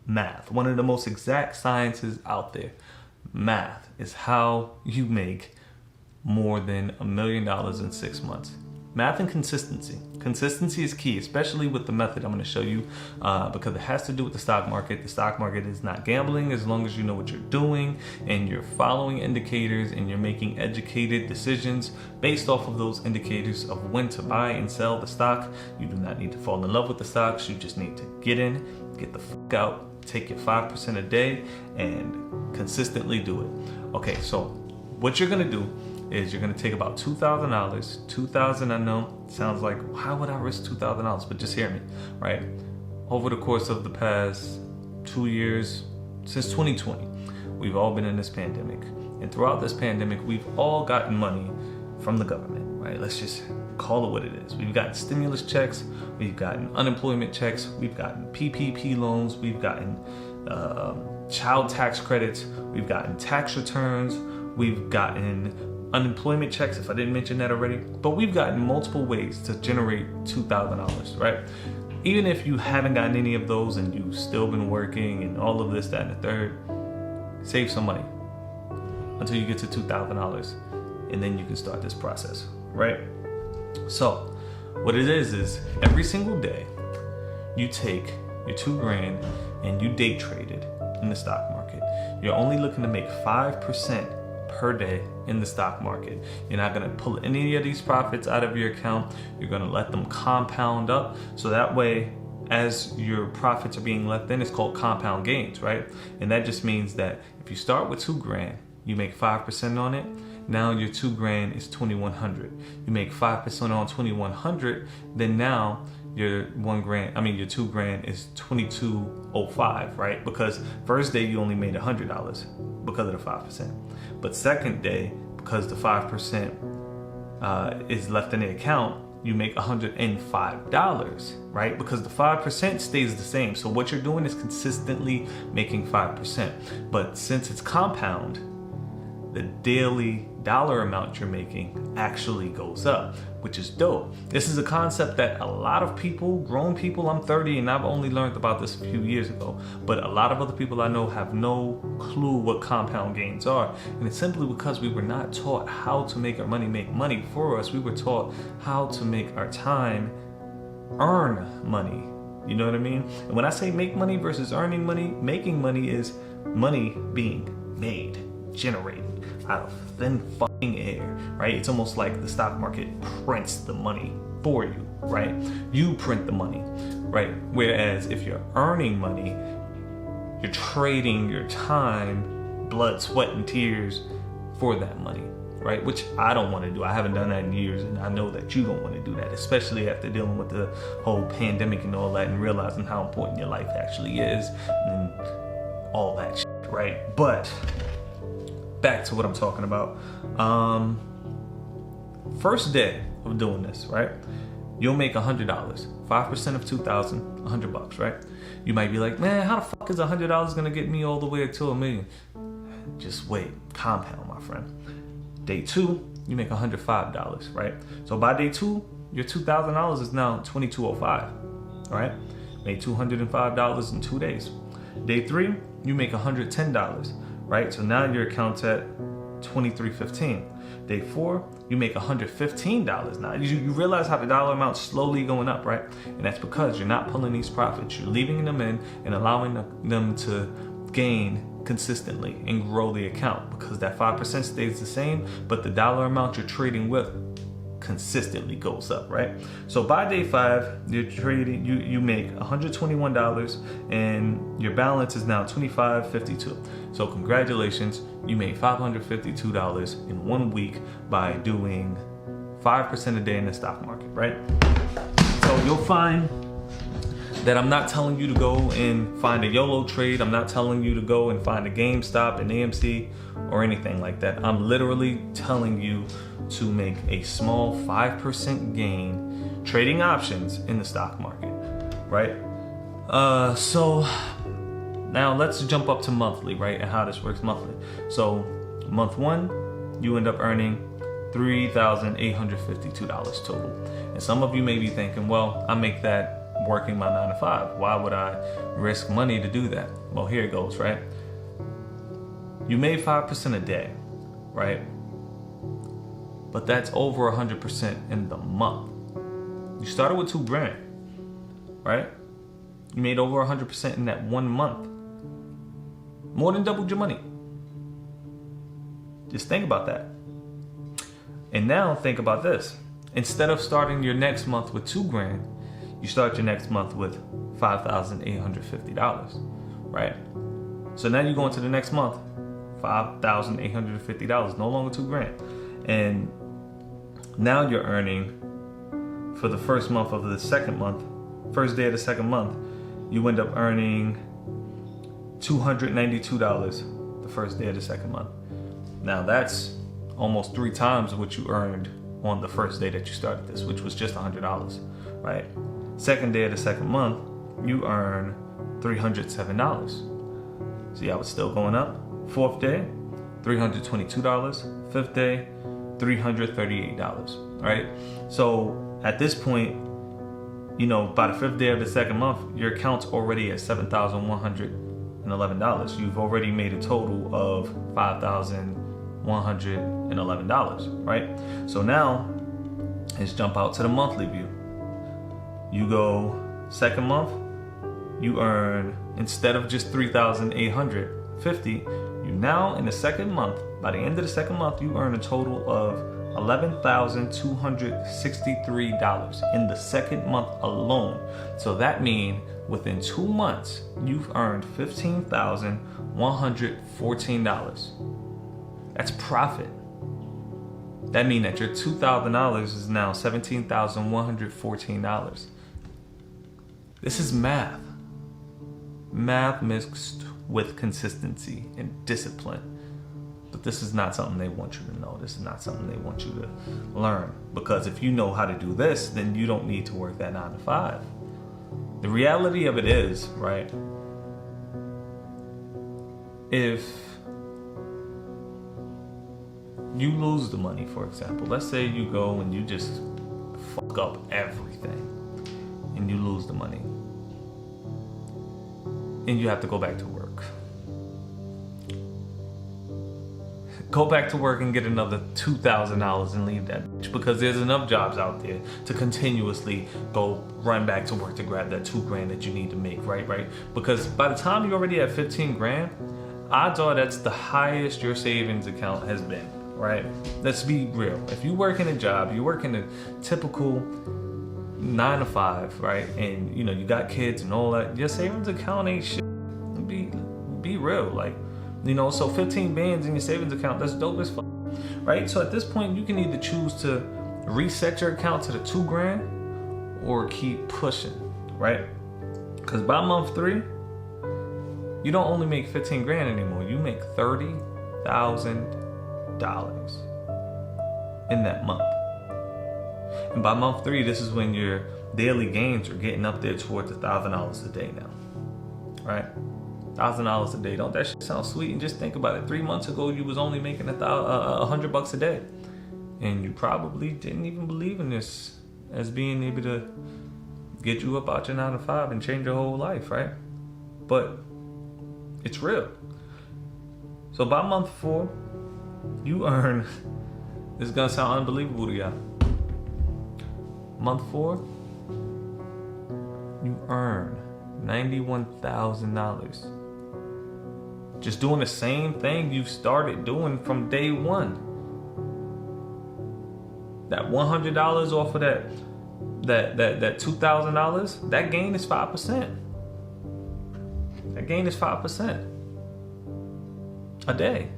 math, one of the most exact sciences out there. Math is how you make more than $1 million in 6 months. Math and consistency. Consistency is key, especially with the method I'm going to show you, because it has to do with the stock market. The stock market is not gambling as long as you know what you're doing and you're following indicators and you're making educated decisions based off of those indicators of when to buy and sell the stock. You do not need to fall in love with the stocks. You just need to get in, get the fuck out, take your 5% a day and consistently do it. Okay, so what you're going to do is you're going to take about $2,000. $2,000, I know, sounds like, why would I risk $2,000? But just hear me, right? Over the course of the past 2 years, since 2020, we've all been in this pandemic. And throughout this pandemic, we've all gotten money from the government, right? Let's just call it what it is. We've gotten stimulus checks, we've gotten unemployment checks, we've gotten PPP loans, we've gotten child tax credits, we've gotten tax returns, we've gotten unemployment checks, if I didn't mention that already, but we've gotten multiple ways to generate $2,000, right? Even if you haven't gotten any of those and you've still been working and all of this, that, and the third, save some money until you get to $2,000 and then you can start this process, right? So what it is every single day you take your $2,000 and you day trade it in the stock market. You're only looking to make 5% per day in the stock market. You're not going to pull any of these profits out of your account. You're going to let them compound up. So that way, as your profits are being left in, it's called compound gains, right? And that just means that if you start with $2,000, you make 5% on it. Now your $2,000 is $2,100. You make 5% on $2,100, then now your $2,000 is $2,205, right? Because first day you only made $100 because of the 5%. But second day, because the 5% is left in the account, you make $105, right? Because the 5% stays the same. So what you're doing is consistently making 5%. But since it's compound, the daily dollar amount you're making actually goes up, which is dope. This is a concept that a lot of people, grown people, I'm 30 and I've only learned about this a few years ago, but a lot of other people I know have no clue what compound gains are. And it's simply because we were not taught how to make our money make money for us. We were taught how to make our time earn money. You know what I mean? And when I say make money versus earning money, making money is money being made, generated out of thin fucking air, right? It's almost like the stock market prints the money for you, right? You print the money, right? Whereas if you're earning money, you're trading your time, blood, sweat, and tears for that money, right? Which I don't want to do. I haven't done that in years, and I know that you don't want to do that, especially after dealing with the whole pandemic and all that and realizing how important your life actually is and all that shit, right? But back to what I'm talking about. First day of doing this, right? You'll make $100. 5% of 2,000, $100, right? You might be like, man, how the fuck is $100 gonna get me all the way to $1 million? Just wait, compound, my friend. Day 2, you make $105, right? So by day 2, your $2,000 is now $2,205, right? Made $205 in 2 days. Day 3, you make $110. Right? So now your account's at $23.15. Day 4, you make $115. Now you realize how the dollar amount's slowly going up, right? And that's because you're not pulling these profits. You're leaving them in and allowing them to gain consistently and grow the account, because that 5% stays the same, but the dollar amount you're trading with consistently goes up, right? So by day 5, you're trading, you make $121 and your balance is now $25.52. So congratulations, you made $552 in 1 week by doing 5% a day in the stock market, right? So you'll find that I'm not telling you to go and find a YOLO trade. I'm not telling you to go and find a GameStop, an AMC, or anything like that. I'm literally telling you to make a small 5% gain trading options in the stock market, right? So now let's jump up to monthly, right? And how this works monthly. So month 1, you end up earning $3,852 total. And some of you may be thinking, well, I make that working my 9 to 5. Why would I risk money to do that? Well, here it goes, right? You made 5% a day, right? But that's over 100% in the month. You started with $2,000, right? You made over 100% in that 1 month. More than doubled your money. Just think about that. And now think about this. Instead of starting your next month with $2,000, you start your next month with $5,850, right? So now you go into the next month, $5,850, no longer $2,000. And now you're earning, for the first month of the second month, first day of the second month, you end up earning $292 the first day of the second month. Now that's almost 3 times what you earned on the first day that you started this, which was just $100, right? Second day of the second month, you earn $307. See how it's still going up? Fourth day, $322. Fifth day, $338, right? So at this point, by the 5th day of the second month, your account's already at $7,111. You've already made a total of $5,111, right? So now, let's jump out to the monthly view. You go second month, you earn, instead of just $3,850, you now in the second month, by the end of the second month, you earn a total of $11,263 in the second month alone. So that means within 2 months, you've earned $15,114. That's profit. That means that your $2,000 is now $17,114. This is math. Math mixed with consistency and discipline. But this is not something they want you to know. This is not something they want you to learn. Because if you know how to do this, then you don't need to work that 9 to 5. The reality of it is, right? If you lose the money, for example, let's say you go and you just fuck up everything and you lose the money and you have to go back to work. Go back to work and get another $2,000 and leave that bitch, because there's enough jobs out there to continuously go run back to work to grab that $2,000 that you need to make, right? Because by the time you're already at $15,000, odds are that's the highest your savings account has been, right? Let's be real. If you work in a job, you work in a typical 9 to 5, right? And you got kids and all that, your savings account ain't shit. Be real, so 15 bands in your savings account, that's dope as fuck, right? So at this point, you can either choose to reset your account to the $2,000 or keep pushing, right? Because by month 3, you don't only make $15,000 anymore. You make $30,000 in that month. And by month 3, this is when your daily gains are getting up there towards $1,000 a day now, right? $1,000 a day. Don't that shit sound sweet? And just think about it. 3 months ago, you was only making $100 a day, and you probably didn't even believe in this as being able to get you up out your 9 to 5 and change your whole life, right? But it's real. So by month 4, you earn. This is gonna sound unbelievable to y'all. Month 4, you earn $91,000. Just doing the same thing you've started doing from day one. That $100 off of that $2,000, that gain is 5%. That gain is 5% a day.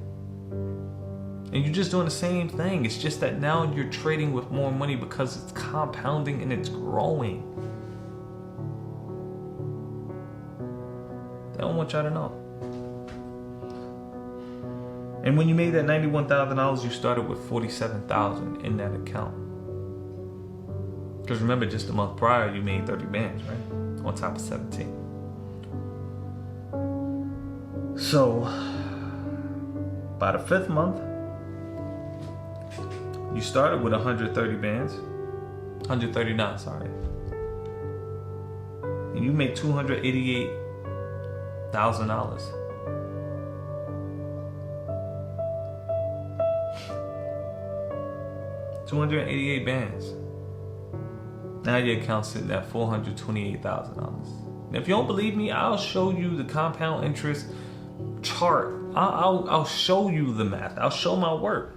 And you're just doing the same thing. It's just that now you're trading with more money because it's compounding and it's growing. They don't want y'all to know. And when you made that $91,000, you started with $47,000 in that account. Because remember, just a month prior, you made 30 bands, right? On top of 17. So, by the 5th month, you started with 130 bands. 139, sorry. you make $288,000. $288 Now your account's sitting at $428,000. If you don't believe me, I'll show you the compound interest chart. I'll show you the math. I'll show my work.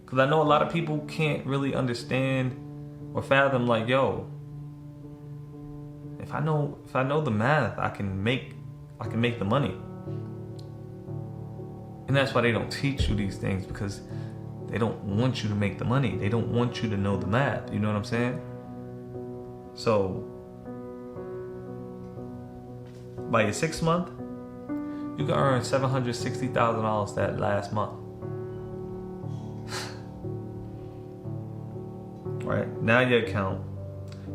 Because I know a lot of people can't really understand or fathom, like, yo, if I know the math, I can make the money. And that's why they don't teach you these things, because they don't want you to make the money. They don't want you to know the math. You know what I'm saying? So by your 6th month, you can earn $760,000 that last month. Right? Now your account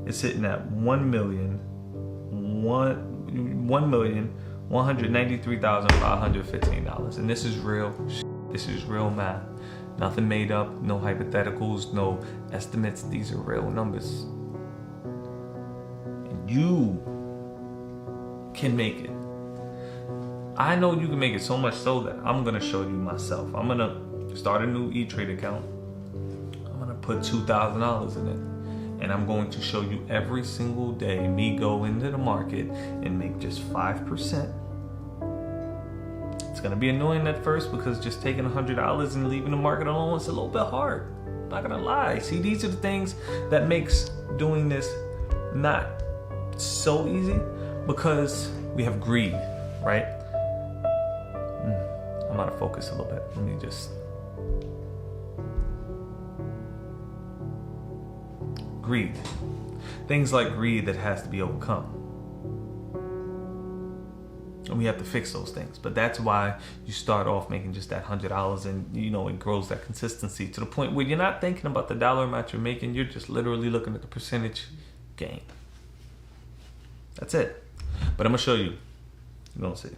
is sitting at $1,193,515. And this is real. This is real math. Nothing made up, no hypotheticals, no estimates. These are real numbers. And you can make it. I know you can make it so much so that I'm gonna show you myself. I'm gonna start a new E-Trade account. I'm gonna put $2,000 in it. And I'm going to show you every single day me go into the market and make just 5%. It's gonna be annoying at first, because just taking $100 and leaving the market alone is a little bit hard. I'm not gonna lie. See, these are the things that makes doing this not so easy, because we have greed, right? I'm out of focus a little bit. Let me just... Greed. Things like greed that has to be overcome. And we have to fix those things. But that's why you start off making just that $100, and it grows that consistency to the point where you're not thinking about the dollar amount you're making. You're just literally looking at the percentage gain. That's it. But I'm gonna show you. You're gonna see.